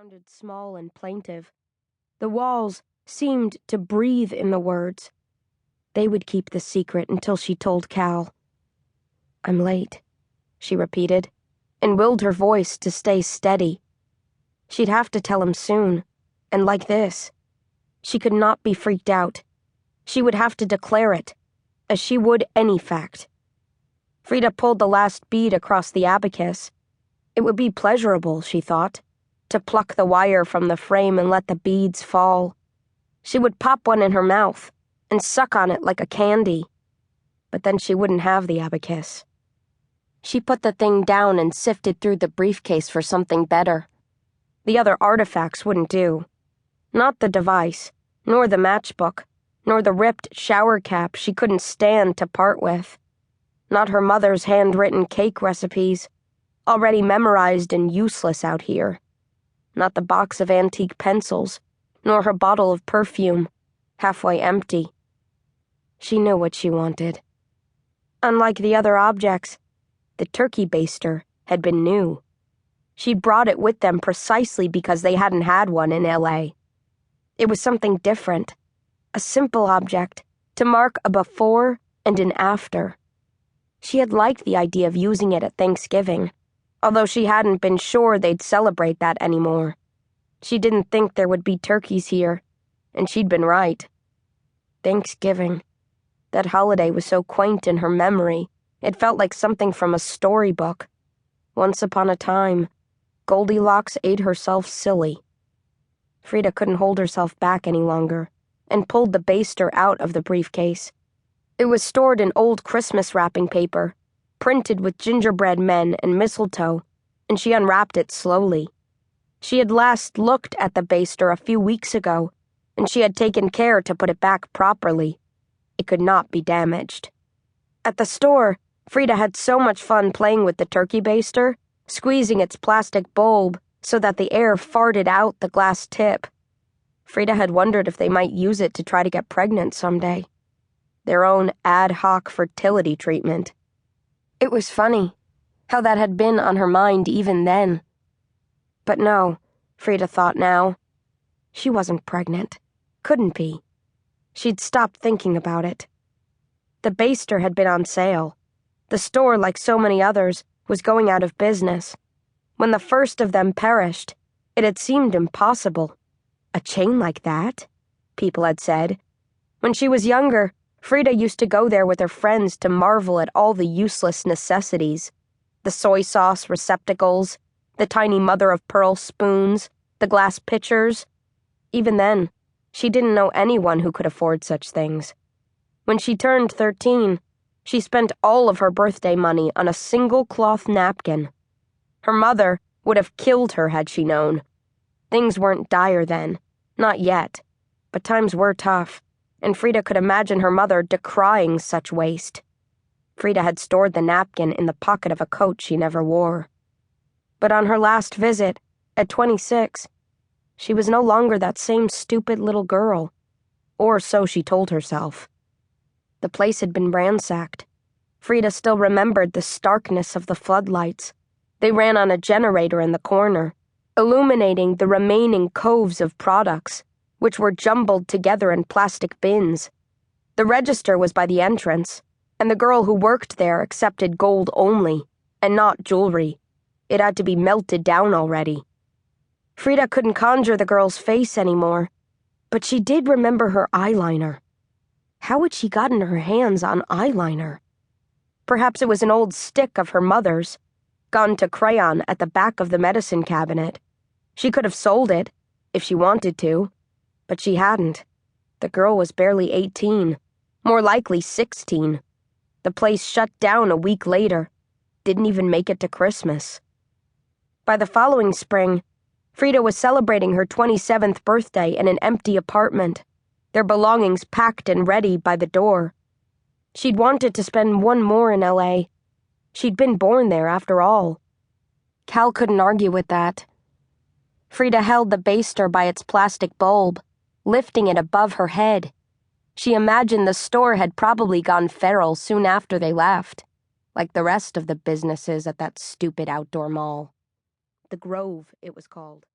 sounded small and plaintive. The walls seemed to breathe in the words. They would keep the secret until she told Cal. "I'm late," she repeated, and willed her voice to stay steady. She'd have to tell him soon, and like this. She could not be freaked out. She would have to declare it, as she would any fact. Frida pulled the last bead across the abacus. It would be pleasurable, she thought, to pluck the wire from the frame and let the beads fall. She would pop one in her mouth and suck on it like a candy. But then she wouldn't have the abacus. She put the thing down and sifted through the briefcase for something better. The other artifacts wouldn't do. Not the device, nor the matchbook, nor the ripped shower cap she couldn't stand to part with. Not her mother's handwritten cake recipes, already memorized and useless out here. Not the box of antique pencils, nor her bottle of perfume, halfway empty. She knew what she wanted. Unlike the other objects, the turkey baster had been new. She'd brought it with them precisely because they hadn't had one in L.A. It was something different, a simple object to mark a before and an after. She had liked the idea of using it at Thanksgiving, although she hadn't been sure they'd celebrate that anymore. She didn't think there would be turkeys here, and she'd been right. Thanksgiving. That holiday was so quaint in her memory, it felt like something from a storybook. Once upon a time, Goldilocks ate herself silly. Frida couldn't hold herself back any longer, and pulled the baster out of the briefcase. It was stored in old Christmas wrapping paper, printed with gingerbread men and mistletoe, and she unwrapped it slowly. She had last looked at the baster a few weeks ago, and she had taken care to put it back properly. It could not be damaged. At the store, Frida had so much fun playing with the turkey baster, squeezing its plastic bulb so that the air farted out the glass tip. Frida had wondered if they might use it to try to get pregnant someday. Their own ad hoc fertility treatment. It was funny how that had been on her mind even then. But no, Frida thought now. She wasn't pregnant. Couldn't be. She'd stopped thinking about it. The baster had been on sale. The store, like so many others, was going out of business. When the first of them perished, it had seemed impossible. A chain like that? People had said. When she was younger, Frida used to go there with her friends to marvel at all the useless necessities. The soy sauce receptacles, the tiny mother-of-pearl spoons, the glass pitchers. Even then, she didn't know anyone who could afford such things. When she turned 13, she spent all of her birthday money on a single cloth napkin. Her mother would have killed her had she known. Things weren't dire then, not yet, but times were tough, and Frida could imagine her mother decrying such waste. Frida had stored the napkin in the pocket of a coat she never wore. But on her last visit, at 26, she was no longer that same stupid little girl, or so she told herself. The place had been ransacked. Frida still remembered the starkness of the floodlights. They ran on a generator in the corner, illuminating the remaining coves of products, which were jumbled together in plastic bins. The register was by the entrance, and the girl who worked there accepted gold only, and not jewelry. It had to be melted down already. Frida couldn't conjure the girl's face anymore, but she did remember her eyeliner. How had she gotten her hands on eyeliner? Perhaps it was an old stick of her mother's, gone to crayon at the back of the medicine cabinet. She could have sold it, if she wanted to, but she hadn't. The girl was barely 18, more likely 16. The place shut down a week later, didn't even make it to Christmas. By the following spring, Frida was celebrating her 27th birthday in an empty apartment, their belongings packed and ready by the door. She'd wanted to spend one more in L.A. She'd been born there after all. Cal couldn't argue with that. Frida held the baster by its plastic bulb, lifting it above her head. She imagined the store had probably gone feral soon after they left, like the rest of the businesses at that stupid outdoor mall. The Grove, it was called.